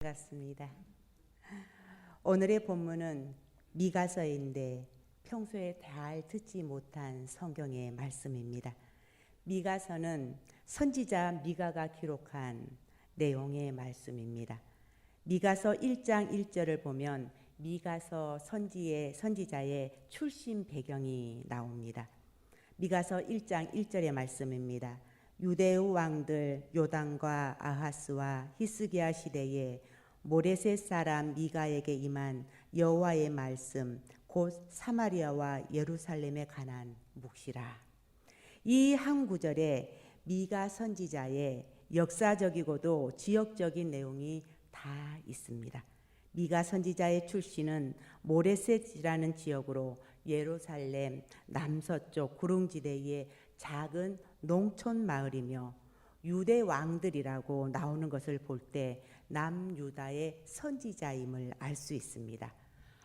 반갑습니다. 오늘의 본문은 미가서인데 평소에 잘 듣지 못한 성경의 말씀입니다. 미가서는 선지자 미가가 기록한 내용의 말씀입니다. 미가서 1장 1절을 보면 미가서 선지자의 출신 배경이 나옵니다. 미가서 1장 1절의 말씀입니다. 유대의 왕들 요담과 아하스와 히스기야 시대에 모레셋 사람 미가에게 임한 여호와의 말씀 곧 사마리아와 예루살렘에 관한 묵시라. 이 한 구절에 미가 선지자의 역사적이고도 지역적인 내용이 다 있습니다. 미가 선지자의 출신은 모레셋이라는 지역으로 예루살렘 남서쪽 구릉지대의 작은 농촌 마을이며 유대 왕들이라고 나오는 것을 볼 때 남유다의 선지자임을 알 수 있습니다.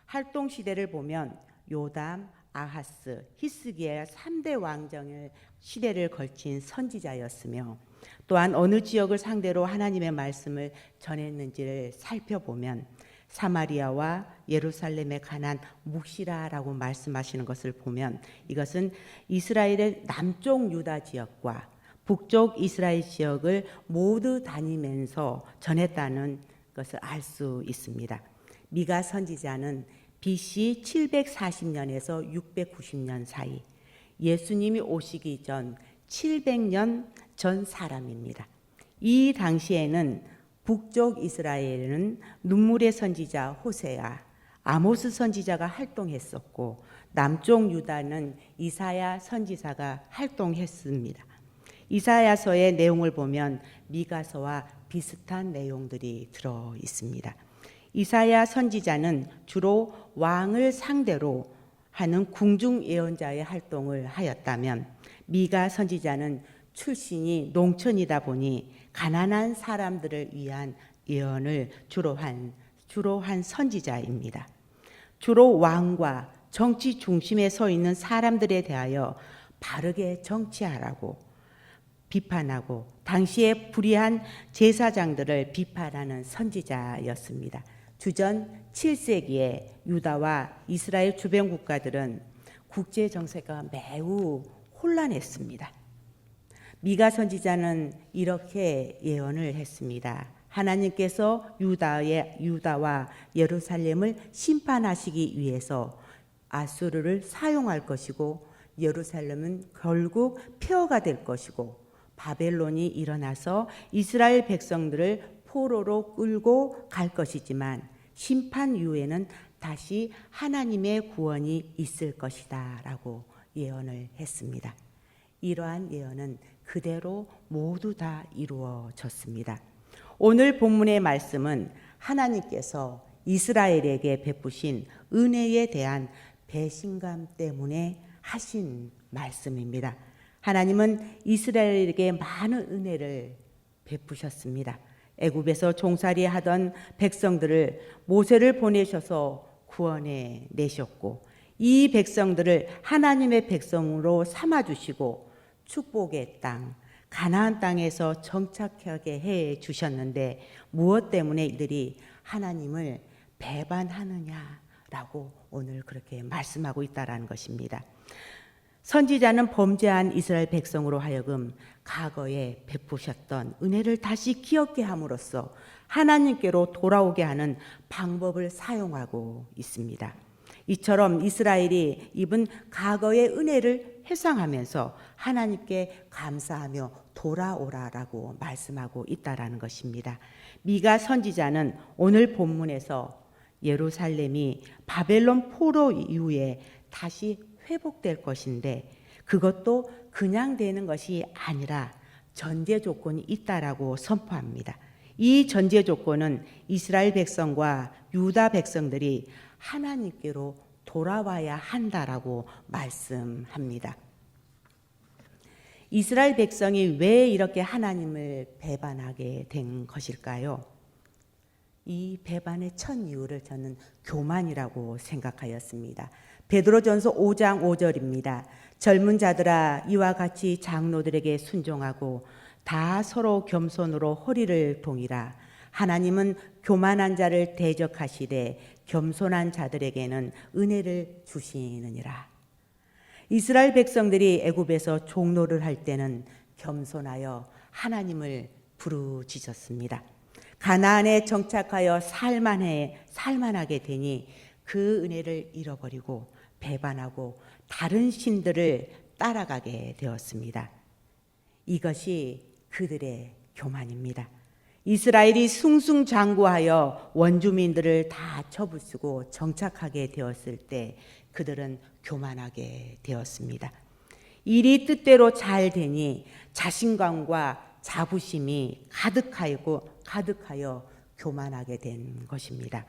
활동 시대를 보면 요담, 아하스, 히스기야 3대 왕정의 시대를 걸친 선지자였으며 또한 어느 지역을 상대로 하나님의 말씀을 전했는지를 살펴보면 사마리아와 예루살렘에 관한 묵시라라고 말씀하시는 것을 보면 이것은 이스라엘의 남쪽 유다 지역과 북쪽 이스라엘 지역을 모두 다니면서 전했다는 것을 알 수 있습니다. 미가 선지자는 BC 740년에서 690년 사이 예수님이 오시기 전 700년 전 사람입니다. 이 당시에는 북쪽 이스라엘은 눈물의 선지자 호세아, 아모스 선지자가 활동했었고 남쪽 유다는 이사야 선지자가 활동했습니다. 이사야서의 내용을 보면 미가서와 비슷한 내용들이 들어 있습니다. 이사야 선지자는 주로 왕을 상대로 하는 궁중 예언자의 활동을 하였다면 미가 선지자는 출신이 농촌이다 보니 가난한 사람들을 위한 예언을 주로 한 선지자입니다. 주로 왕과 정치 중심에 서 있는 사람들에 대하여 바르게 정치하라고 비판하고 당시에 불의한 제사장들을 비판하는 선지자였습니다. 주전 7세기에 유다와 이스라엘 주변 국가들은 국제 정세가 매우 혼란했습니다. 미가 선지자는 이렇게 예언을 했습니다. 하나님께서 유다와 예루살렘을 심판하시기 위해서 아수르를 사용할 것이고 예루살렘은 결국 폐허가 될 것이고 바벨론이 일어나서 이스라엘 백성들을 포로로 끌고 갈 것이지만 심판 이후에는 다시 하나님의 구원이 있을 것이다 라고 예언을 했습니다. 이러한 예언은 그대로 모두 다 이루어졌습니다. 오늘 본문의 말씀은 하나님께서 이스라엘에게 베푸신 은혜에 대한 배신감 때문에 하신 말씀입니다. 하나님은 이스라엘에게 많은 은혜를 베푸셨습니다. 애굽에서 종살이 하던 백성들을 모세를 보내셔서 구원해 내셨고 이 백성들을 하나님의 백성으로 삼아주시고 축복의 땅, 가나안 땅에서 정착하게 해 주셨는데 무엇 때문에 이들이 하나님을 배반하느냐라고 오늘 그렇게 말씀하고 있다라는 것입니다. 선지자는 범죄한 이스라엘 백성으로 하여금 과거에 베푸셨던 은혜를 다시 기억게 함으로써 하나님께로 돌아오게 하는 방법을 사용하고 있습니다. 이처럼 이스라엘이 입은 과거의 은혜를 회상하면서 하나님께 감사하며 돌아오라라고 말씀하고 있다라는 것입니다. 미가 선지자는 오늘 본문에서 예루살렘이 바벨론 포로 이후에 다시 회복될 것인데 그것도 그냥 되는 것이 아니라 전제 조건이 있다라고 선포합니다. 이 전제 조건은 이스라엘 백성과 유다 백성들이 하나님께로 돌아와야 한다라고 말씀합니다. 이스라엘 백성이 왜 이렇게 하나님을 배반하게 된 것일까요? 이 배반의 첫 이유를 저는 교만이라고 생각하였습니다. 베드로전서 5장 5절입니다. 젊은 자들아 이와 같이 장로들에게 순종하고 다 서로 겸손으로 허리를 동이라. 하나님은 교만한 자를 대적하시되 겸손한 자들에게는 은혜를 주시느니라. 이스라엘 백성들이 애굽에서 종노를 할 때는 겸손하여 하나님을 부르짖었습니다. 가나안에 정착하여 살만하게 되니 그 은혜를 잃어버리고 배반하고 다른 신들을 따라가게 되었습니다. 이것이 그들의 교만입니다. 이스라엘이 승승장구하여 원주민들을 다 쳐부수고 정착하게 되었을 때 그들은 교만하게 되었습니다. 일이 뜻대로 잘 되니 자신감과 자부심이 가득하여 교만하게 된 것입니다.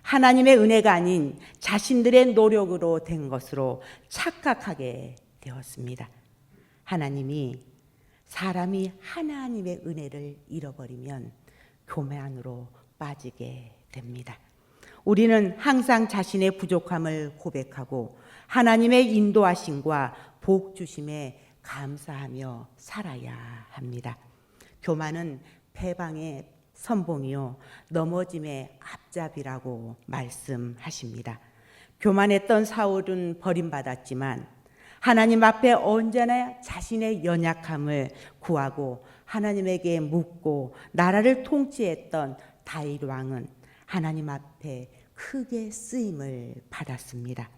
하나님의 은혜가 아닌 자신들의 노력으로 된 것으로 착각하게 되었습니다. 사람이 하나님의 은혜를 잃어버리면 교만으로 빠지게 됩니다. 우리는 항상 자신의 부족함을 고백하고 하나님의 인도하심과 복 주심에 감사하며 살아야 합니다. 교만은 패방의 선봉이요 넘어짐의 앞잡이라고 말씀하십니다. 교만했던 사울은 버림받았지만 하나님 앞에 언제나 자신의 연약함을 구하고 하나님에게 묻고 나라를 통치했던 다윗 왕은 하나님 앞에 크게 쓰임을 받았습니다.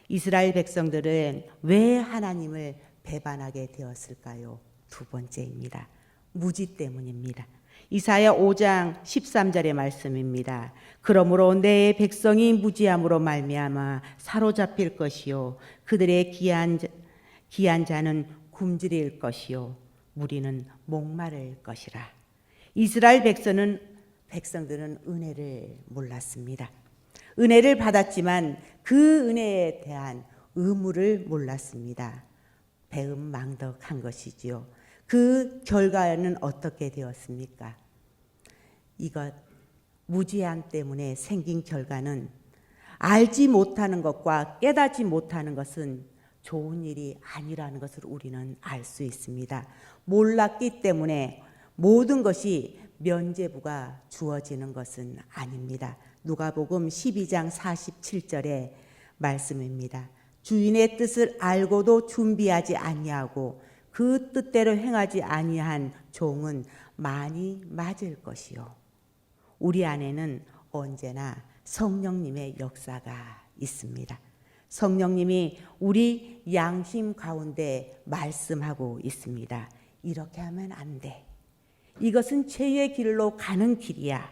이스라엘 백성들은 왜 하나님을 배반하게 되었을까요? 두 번째입니다. 무지 때문입니다. 이사야 5장 13절의 말씀입니다. 그러므로 내 백성이 무지함으로 말미암아 사로잡힐 것이요 그들의 귀한 자는 굶주릴 것이요 무리는 목마를 것이라. 이스라엘 백성들은 은혜를 몰랐습니다. 은혜를 받았지만 그 은혜에 대한 의무를 몰랐습니다. 배은망덕한 것이지요. 그 결과는 어떻게 되었습니까? 이것 무지함 때문에 생긴 결과는 알지 못하는 것과 깨닫지 못하는 것은 좋은 일이 아니라는 것을 우리는 알 수 있습니다. 몰랐기 때문에 모든 것이 면죄부가 주어지는 것은 아닙니다. 누가복음 12장 47절의 말씀입니다. 주인의 뜻을 알고도 준비하지 아니하고 그 뜻대로 행하지 아니한 종은 많이 맞을 것이요. 우리 안에는 언제나 성령님의 역사가 있습니다. 성령님이 우리 양심 가운데 말씀하고 있습니다. 이렇게 하면 안 돼. 이것은 죄의 길로 가는 길이야.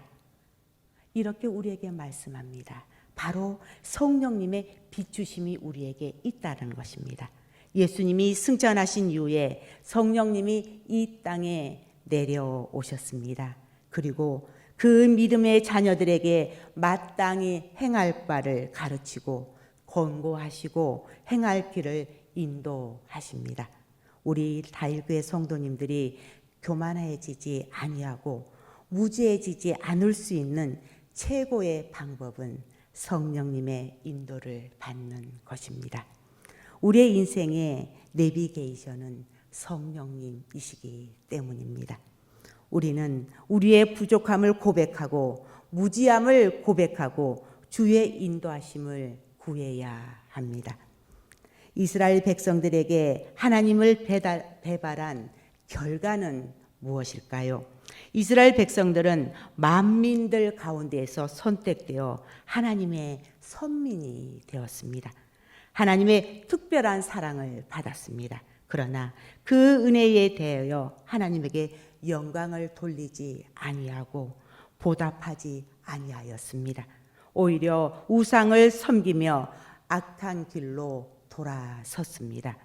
이렇게 우리에게 말씀합니다. 바로 성령님의 비추심이 우리에게 있다는 것입니다. 예수님이 승천하신 이후에 성령님이 이 땅에 내려오셨습니다. 그리고 그 믿음의 자녀들에게 마땅히 행할 바를 가르치고 권고하시고 행할 길을 인도하십니다. 우리 다일교회 성도님들이 교만해지지 아니하고 무지해지지 않을 수 있는 최고의 방법은 성령님의 인도를 받는 것입니다. 우리의 인생의 내비게이션은 성령님이시기 때문입니다. 우리는 우리의 부족함을 고백하고 무지함을 고백하고 주의 인도하심을 구해야 합니다. 이스라엘 백성들에게 하나님을 배반한 결과는 무엇일까요? 이스라엘 백성들은 만민들 가운데에서 선택되어 하나님의 선민이 되었습니다. 하나님의 특별한 사랑을 받았습니다. 그러나 그 은혜에 대하여 하나님에게 영광을 돌리지 아니하고 보답하지 아니하였습니다. 오히려 우상을 섬기며 악한 길로 돌아섰습니다.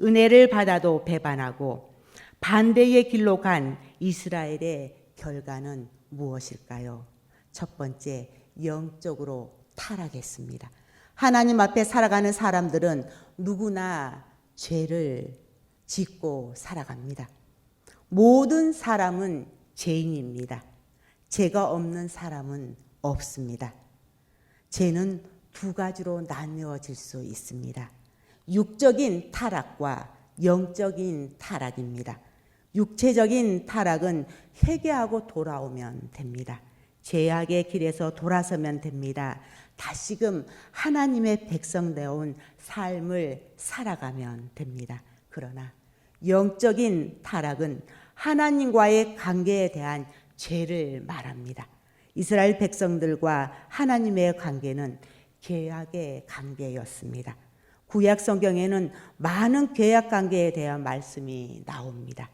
은혜를 받아도 배반하고 반대의 길로 간 이스라엘의 결과는 무엇일까요? 첫 번째, 영적으로 타락했습니다. 하나님 앞에 살아가는 사람들은 누구나 죄를 짓고 살아갑니다. 모든 사람은 죄인입니다. 죄가 없는 사람은 없습니다. 죄는 두 가지로 나누어질 수 있습니다. 육적인 타락과 영적인 타락입니다. 육체적인 타락은 회개하고 돌아오면 됩니다. 죄악의 길에서 돌아서면 됩니다. 다시금 하나님의 백성다운 삶을 살아가면 됩니다. 그러나 영적인 타락은 하나님과의 관계에 대한 죄를 말합니다. 이스라엘 백성들과 하나님의 관계는 계약의 관계였습니다. 구약 성경에는 많은 계약 관계에 대한 말씀이 나옵니다.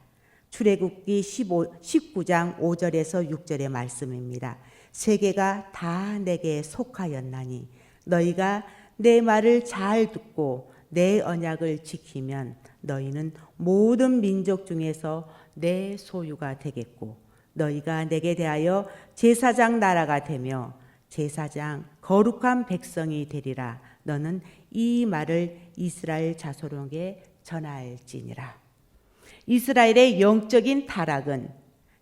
출애굽기 19장 5절에서 6절의 말씀입니다. 세계가 다 내게 속하였나니 너희가 내 말을 잘 듣고 내 언약을 지키면 너희는 모든 민족 중에서 내 소유가 되겠고 너희가 내게 대하여 제사장 나라가 되며 제사장 거룩한 백성이 되리라. 너는 이 말을 이스라엘 자손에게 전할지니라. 이스라엘의 영적인 타락은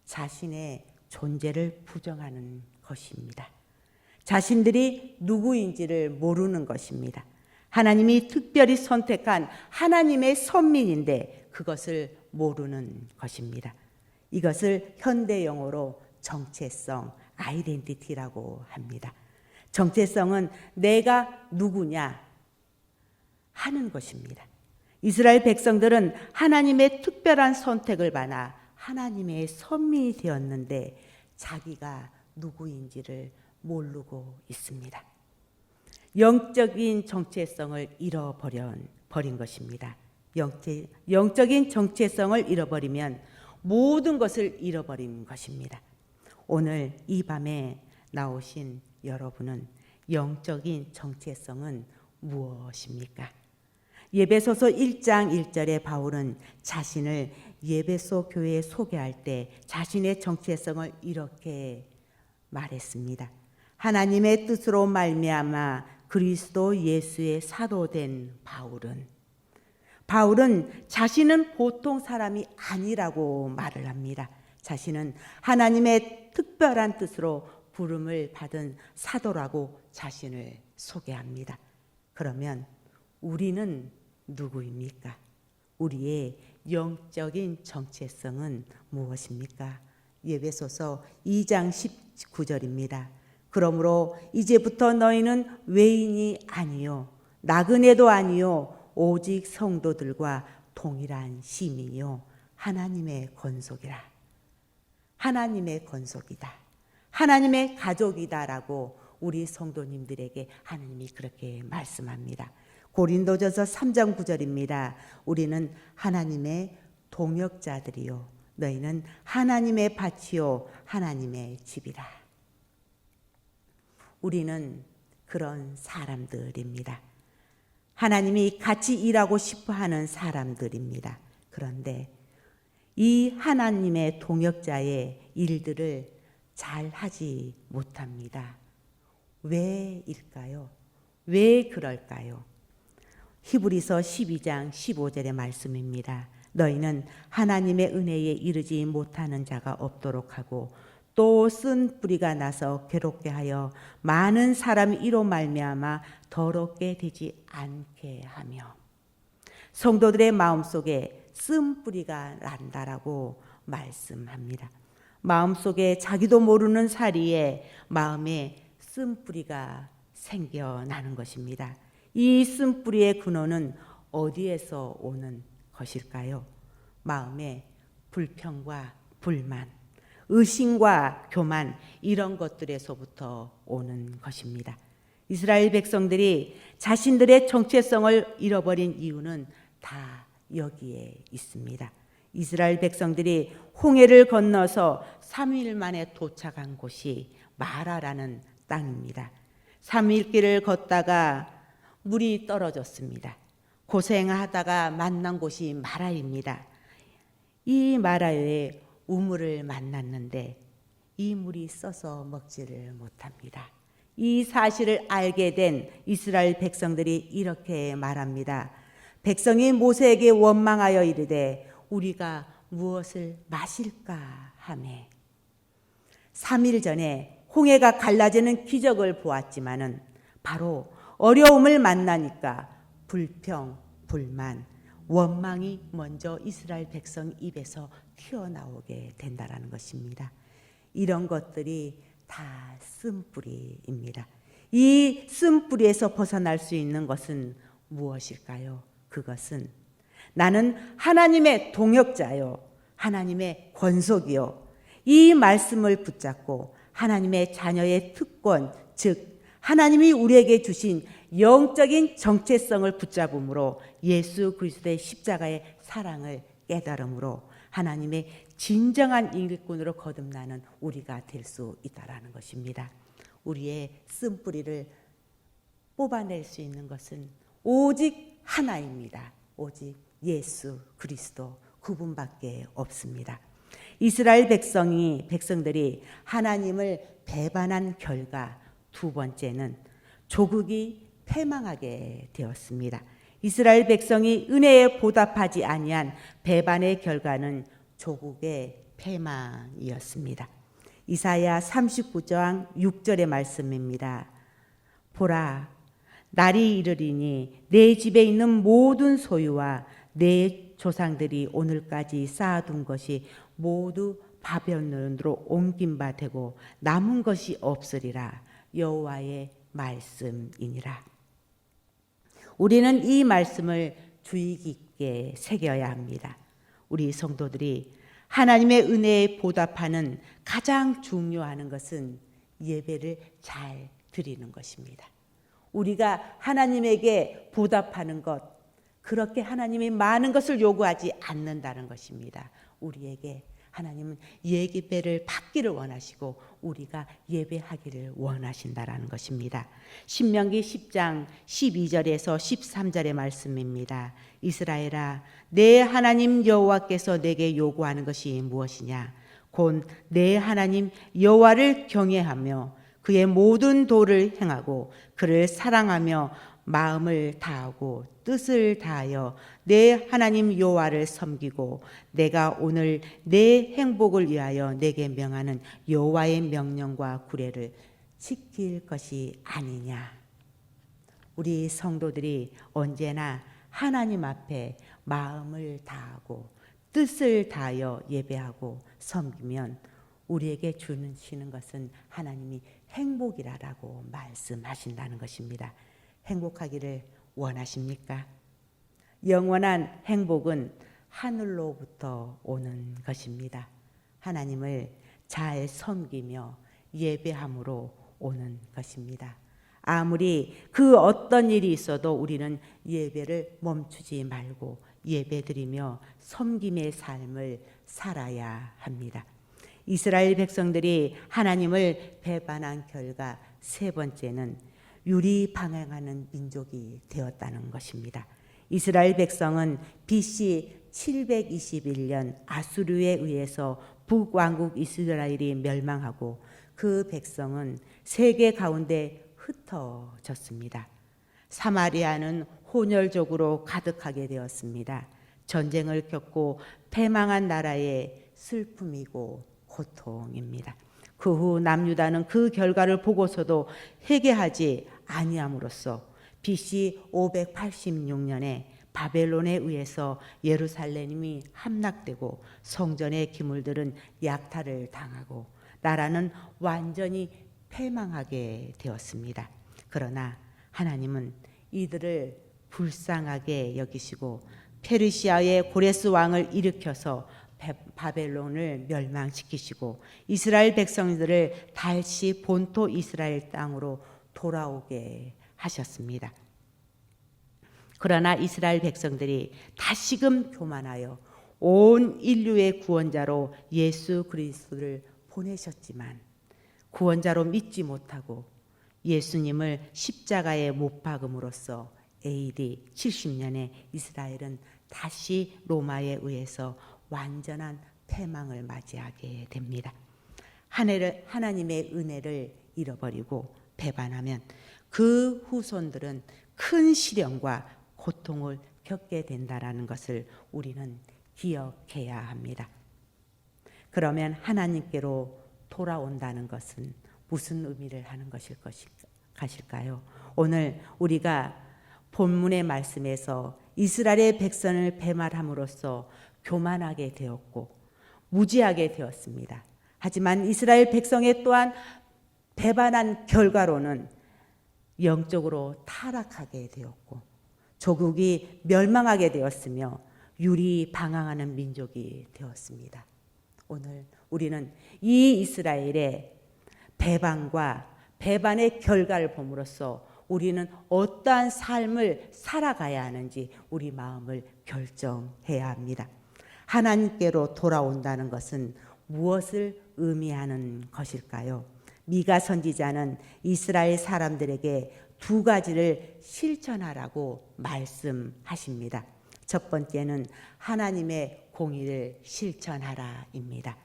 자신의 존재를 부정하는 것입니다. 자신들이 누구인지를 모르는 것입니다. 하나님이 특별히 선택한 하나님의 선민인데 그것을 모르는 것입니다. 이것을 현대 용어로 정체성, 아이덴티티라고 합니다. 정체성은 내가 누구냐 하는 것입니다. 이스라엘 백성들은 하나님의 특별한 선택을 받아 하나님의 선민이 되었는데 자기가 누구인지를 모르고 있습니다. 영적인 정체성을 잃어버린 것입니다. 영적인 정체성을 잃어버리면 모든 것을 잃어버린 것입니다. 오늘 이 밤에 나오신 여러분은 영적인 정체성은 무엇입니까? 예배소서 1장 1절에 바울은 자신을 예배소 교회에 소개할 때 자신의 정체성을 이렇게 말했습니다. 하나님의 뜻으로 말미암아 그리스도 예수의 사도된 바울은 자신은 보통 사람이 아니라고 말을 합니다. 자신은 하나님의 특별한 뜻으로 부름을 받은 사도라고 자신을 소개합니다. 그러면 우리는 누구입니까? 우리의 영적인 정체성은 무엇입니까? 예배소서 2장 19절입니다. 그러므로 이제부터 너희는 외인이 아니요 나그네도 아니요 오직 성도들과 동일한 시민이요 하나님의 권속이라. 하나님의 권속이다. 하나님의 가족이다라고 우리 성도님들에게 하나님이 그렇게 말씀합니다. 고린도전서 3장 9절입니다. 우리는 하나님의 동역자들이요 너희는 하나님의 밭이요 하나님의 집이라. 우리는 그런 사람들입니다. 하나님이 같이 일하고 싶어하는 사람들입니다. 그런데 이 하나님의 동역자의 일들을 잘 하지 못합니다. 왜일까요? 왜 그럴까요? 히브리서 12장 15절의 말씀입니다. 너희는 하나님의 은혜에 이르지 못하는 자가 없도록 하고 또 쓴 뿌리가 나서 괴롭게 하여 많은 사람이 이로 말미암아 더럽게 되지 않게 하며. 성도들의 마음속에 쓴 뿌리가 난다라고 말씀합니다. 마음속에 자기도 모르는 사이에 마음에 쓴 뿌리가 생겨나는 것입니다. 이 쓴 뿌리의 근원은 어디에서 오는 것일까요? 마음의 불평과 불만, 의심과 교만 이런 것들에서부터 오는 것입니다. 이스라엘 백성들이 자신들의 정체성을 잃어버린 이유는 다 여기에 있습니다. 이스라엘 백성들이 홍해를 건너서 3일 만에 도착한 곳이 마라라는 땅입니다. 3일 길을 걷다가 물이 떨어졌습니다. 고생하다가 만난 곳이 마라입니다. 이 마라에 우물을 만났는데 이 물이 써서 먹지를 못합니다. 이 사실을 알게 된 이스라엘 백성들이 이렇게 말합니다. 백성이 모세에게 원망하여 이르되 우리가 무엇을 마실까 하매 3일 전에 홍해가 갈라지는 기적을 보았지만은 바로 어려움을 만나니까 불평, 불만, 원망이 먼저 이스라엘 백성 입에서 튀어나오게 된다라는 것입니다. 이런 것들이 다 쓴뿌리입니다. 이 쓴뿌리에서 벗어날 수 있는 것은 무엇일까요? 그것은 나는 하나님의 동역자요, 하나님의 권속이요, 이 말씀을 붙잡고 하나님의 자녀의 특권, 즉 하나님이 우리에게 주신 영적인 정체성을 붙잡음으로 예수 그리스도의 십자가의 사랑을 깨달음으로 하나님의 진정한 일꾼으로 거듭나는 우리가 될 수 있다라는 것입니다. 우리의 쓴뿌리를 뽑아낼 수 있는 것은 오직 하나입니다. 오직 예수 그리스도, 그분밖에 없습니다. 이스라엘 백성들이 하나님을 배반한 결과 두 번째는 조국이 패망하게 되었습니다. 이스라엘 백성이 은혜에 보답하지 아니한 배반의 결과는 조국의 패망이었습니다. 이사야 39장 6절의 말씀입니다. 보라, 날이 이르리니 내 집에 있는 모든 소유와 내 조상들이 오늘까지 쌓아둔 것이 모두 바벨론으로 옮긴 바 되고 남은 것이 없으리라. 여호와의 말씀이니라. 우리는 이 말씀을 주의 깊게 새겨야 합니다. 우리 성도들이 하나님의 은혜에 보답하는 가장 중요한 것은 예배를 잘 드리는 것입니다. 우리가 하나님에게 보답하는 것, 그렇게 하나님이 많은 것을 요구하지 않는다는 것입니다. 우리에게 하나님은 예배를 받기를 원하시고 우리가 예배하기를 원하신다라는 것입니다. 신명기 10장 12절에서 13절의 말씀입니다. 이스라엘아, 내 하나님 여호와께서 내게 요구하는 것이 무엇이냐? 곧 내 하나님 여호와를 경외하며 그의 모든 도를 행하고 그를 사랑하며 마음을 다하고 뜻을 다하여 내 하나님 여호와를 섬기고 내가 오늘 내 행복을 위하여 내게 명하는 여호와의 명령과 규례를 지킬 것이 아니냐. 우리 성도들이 언제나 하나님 앞에 마음을 다하고 뜻을 다하여 예배하고 섬기면 우리에게 주시는 것은 하나님이 행복이라고 말씀하신다는 것입니다. 행복하기를 원하십니까? 영원한 행복은 하늘로부터 오는 것입니다. 하나님을 잘 섬기며 예배함으로 오는 것입니다. 아무리 그 어떤 일이 있어도 우리는 예배를 멈추지 말고 예배드리며 섬김의 삶을 살아야 합니다. 이스라엘 백성들이 하나님을 배반한 결과 세 번째는 유리방황하는 민족이 되었다는 것입니다. 이스라엘 백성은 BC 721년 아수르에 의해서 북왕국 이스라엘이 멸망하고 그 백성은 세계 가운데 흩어졌습니다. 사마리아는 혼혈족으로 가득하게 되었습니다. 전쟁을 겪고 패망한 나라의 슬픔이고 고통입니다. 그 후 남유다는 그 결과를 보고서도 회개하지 아니함으로써 BC 586년에 바벨론에 의해서 예루살렘이 함락되고 성전의 기물들은 약탈을 당하고 나라는 완전히 패망하게 되었습니다. 그러나 하나님은 이들을 불쌍하게 여기시고 페르시아의 고레스 왕을 일으켜서 바벨론을 멸망시키시고 이스라엘 백성들을 다시 본토 이스라엘 땅으로 돌아오게 하셨습니다. 그러나 이스라엘 백성들이 다시금 교만하여 온 인류의 구원자로 예수 그리스도를 보내셨지만 구원자로 믿지 못하고 예수님을 십자가에 못 박음으로써 AD 70년에 이스라엘은 다시 로마에 의해서 완전한 패망을 맞이하게 됩니다. 하나님의 은혜를 잃어버리고 배반하면 그 후손들은 큰 시련과 고통을 겪게 된다라는 것을 우리는 기억해야 합니다. 그러면 하나님께로 돌아온다는 것은 무슨 의미를 하는 것일까요? 오늘 우리가 본문의 말씀에서 이스라엘의 백성을 배말함으로써 교만하게 되었고 무지하게 되었습니다. 하지만 이스라엘 백성의 또한 배반한 결과로는 영적으로 타락하게 되었고 조국이 멸망하게 되었으며 유리방황하는 민족이 되었습니다. 오늘 우리는 이 이스라엘의 배반과 배반의 결과를 봄으로써 우리는 어떠한 삶을 살아가야 하는지 우리 마음을 결정해야 합니다. 하나님께로 돌아온다는 것은 무엇을 의미하는 것일까요? 미가 선지자는 이스라엘 사람들에게 두 가지를 실천하라고 말씀하십니다. 첫 번째는 하나님의 공의를 실천하라입니다.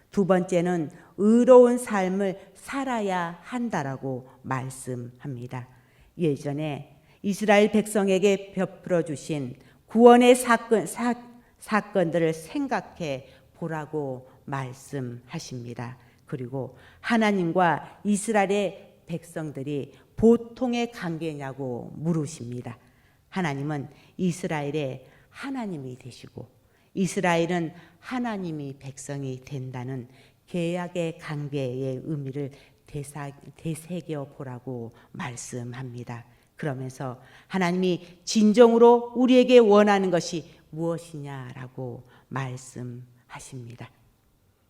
두 번째는 의로운 삶을 살아야 한다라고 말씀합니다. 예전에 이스라엘 백성에게 베풀어 주신 구원의 사건들을 생각해 보라고 말씀하십니다. 그리고 하나님과 이스라엘의 백성들이 보통의 관계냐고 물으십니다. 하나님은 이스라엘의 하나님이 되시고 이스라엘은 하나님이 백성이 된다는 계약의 관계의 의미를 되새겨 보라고 말씀합니다. 그러면서 하나님이 진정으로 우리에게 원하는 것이 무엇이냐라고 말씀하십니다.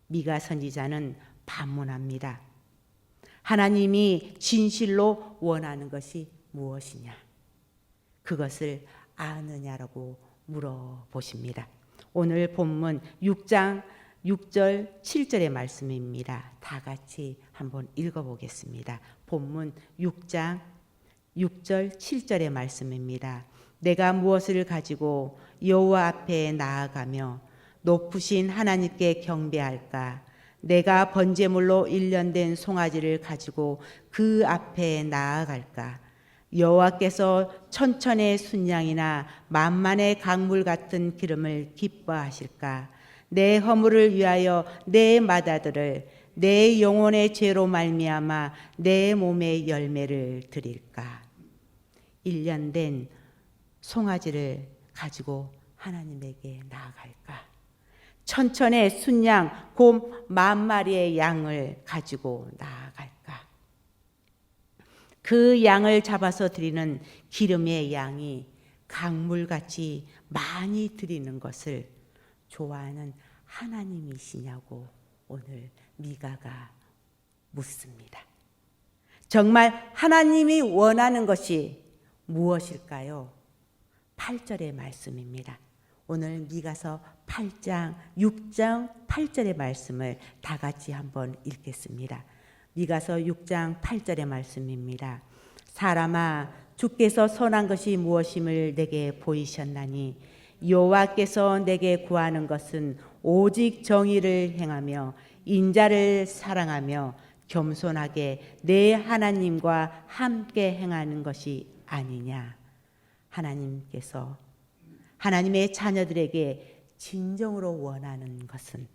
미가 선지자는 반문합니다. 하나님이 진실로 원하는 것이 무엇이냐? 그것을 아느냐라고 물어보십니다. 오늘 본문 6장 6절 7절의 말씀입니다. 다 같이 한번 읽어보겠습니다. 본문 6장 6절 7절의 말씀입니다. 내가 무엇을 가지고 여호와 앞에 나아가며 높으신 하나님께 경배할까? 내가 번제물로 일련된 송아지를 가지고 그 앞에 나아갈까? 여호와께서 천천의 순양이나 만만의 강물 같은 기름을 기뻐하실까? 내 허물을 위하여 내 마다들을 내 영혼의 죄로 말미암아 내 몸의 열매를 드릴까? 일련된 송아지를 가지고 하나님에게 나아갈까? 천천의 순양 곰 10,000마리의 양을 가지고 나아갈까? 그 양을 잡아서 드리는 기름의 양이 강물같이 많이 드리는 것을 좋아하는 하나님이시냐고 오늘 미가가 묻습니다. 정말 하나님이 원하는 것이 무엇일까요? 8절의 말씀입니다. 오늘 미가서 8장 6장 8절의 말씀을 다 같이 한번 읽겠습니다. 미가서 6장 8절의 말씀입니다. 사람아, 주께서 선한 것이 무엇임을 내게 보이셨나니 여호와께서 내게 구하는 것은 오직 정의를 행하며 인자를 사랑하며 겸손하게 내 하나님과 함께 행하는 것이 아니냐. 하나님께서 하나님의 자녀들에게 진정으로 원하는 것은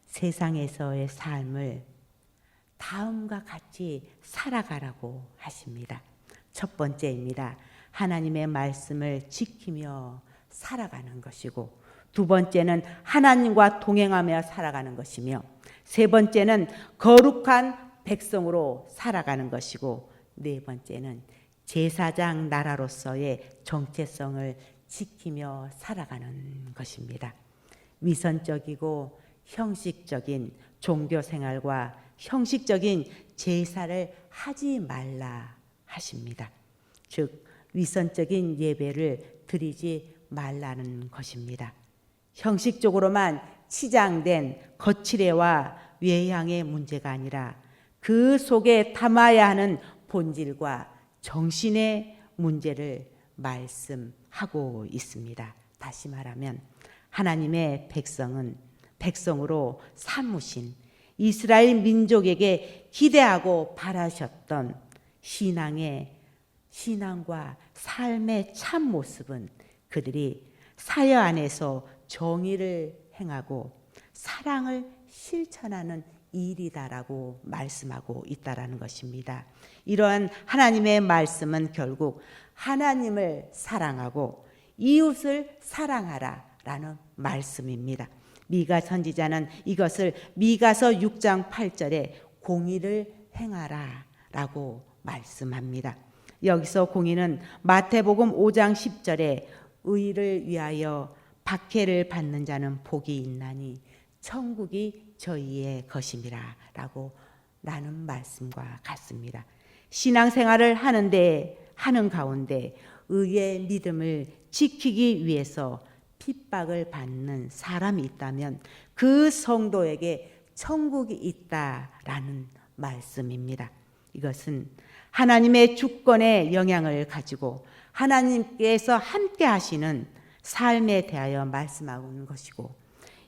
세상에서의 삶을 다음과 같이 살아가라고 하십니다. 첫 번째입니다. 하나님의 말씀을 지키며 살아가는 것이고, 두 번째는 하나님과 동행하며 살아가는 것이며, 세 번째는 거룩한 백성으로 살아가는 것이고, 네 번째는 제사장 나라로서의 정체성을 지키며 살아가는 것입니다. 위선적이고 형식적인 종교 생활과 형식적인 제사를 하지 말라 하십니다. 즉 위선적인 예배를 드리지 말라는 것입니다. 형식적으로만 치장된 거칠애와 외향의 문제가 아니라 그 속에 담아야 하는 본질과 정신의 문제를 말씀하고 있습니다. 다시 말하면 하나님의 백성으로 삼으신 이스라엘 민족에게 기대하고 바라셨던 신앙과 삶의 참 모습은 그들이 사역 안에서 정의를 행하고 사랑을 실천하는 일이다라고 말씀하고 있다라는 것입니다. 이러한 하나님의 말씀은 결국 하나님을 사랑하고 이웃을 사랑하라라는 말씀입니다. 미가 선지자는 이것을 미가서 6장 8절에 공의를 행하라 라고 말씀합니다. 여기서 공의는 마태복음 5장 10절에 의를 위하여 박해를 받는 자는 복이 있나니 천국이 저희의 것임이라 라고 라는 말씀과 같습니다. 신앙생활을 하는 가운데 의의 믿음을 지키기 위해서 핍박을 받는 사람이 있다면 그 성도에게 천국이 있다라는 말씀입니다. 이것은 하나님의 주권의 영향을 가지고 하나님께서 함께 하시는 삶에 대하여 말씀하고 있는 것이고,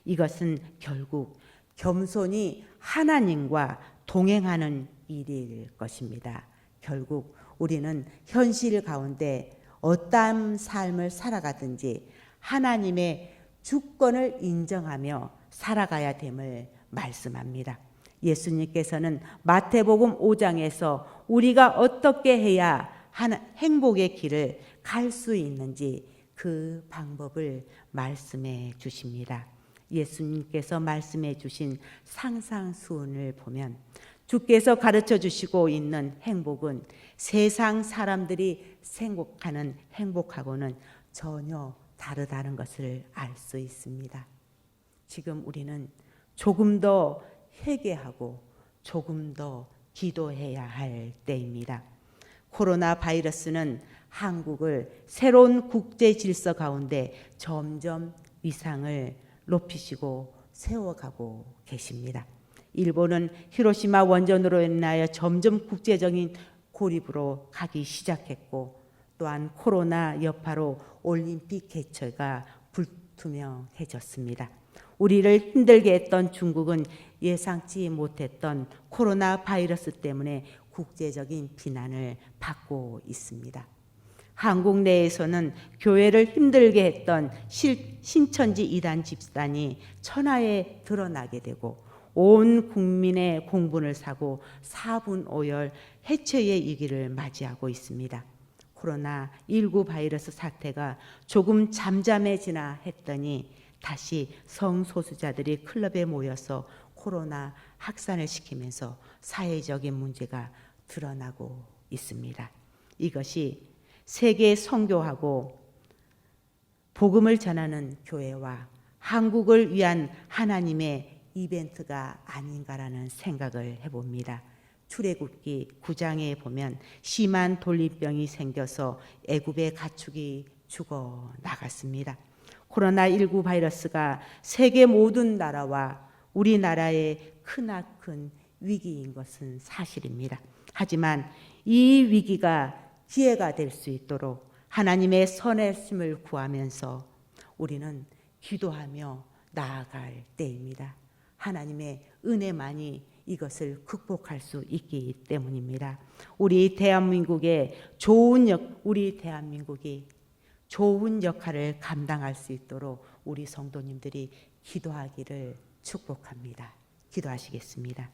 이것은 결국 겸손히 하나님과 동행하는 일일 것입니다. 결국 우리는 현실 가운데 어떠한 삶을 살아가든지 하나님의 주권을 인정하며 살아가야 됨을 말씀합니다. 예수님께서는 마태복음 5장에서 우리가 어떻게 해야 행복의 길을 갈 수 있는지 그 방법을 말씀해 주십니다. 예수님께서 말씀해 주신 상상수훈을 보면 주께서 가르쳐 주시고 있는 행복은 세상 사람들이 생각하는 행복하고는 전혀 다르다는 것을 알 수 있습니다. 지금 우리는 조금 더 회개하고 조금 더 기도해야 할 때입니다. 코로나 바이러스는 한국을 새로운 국제 질서 가운데 점점 위상을 높이시고 세워가고 계십니다. 일본은 히로시마 원전으로 인하여 점점 국제적인 고립으로 가기 시작했고, 또한 코로나 여파로 올림픽 개최가 불투명해졌습니다. 우리를 힘들게 했던 중국은 예상치 못했던 코로나 바이러스 때문에 국제적인 비난을 받고 있습니다. 한국 내에서는 교회를 힘들게 했던 신천지 이단 집단이 천하에 드러나게 되고 온 국민의 공분을 사고 4분 5열 해체의 위기를 맞이하고 있습니다. 코로나19 바이러스 사태가 조금 잠잠해지나 했더니 다시 성소수자들이 클럽에 모여서 코로나 확산을 시키면서 사회적인 문제가 드러나고 있습니다. 이것이 세계 선교하고 복음을 전하는 교회와 한국을 위한 하나님의 이벤트가 아닌가라는 생각을 해봅니다. 출애굽기 9장에 보면 심한 돌림병이 생겨서 애굽의 가축이 죽어 나갔습니다. 코로나19 바이러스가 세계 모든 나라와 우리나라의 크나큰 위기인 것은 사실입니다. 하지만 이 위기가 기회가 될 수 있도록 하나님의 선하심을 구하면서 우리는 기도하며 나아갈 때입니다. 하나님의 은혜만이 이것을 극복할 수 있기 때문입니다. 우리 대한민국이 좋은 역할을 감당할 수 있도록 우리 성도님들이 기도하기를 축복합니다. 기도하시겠습니다.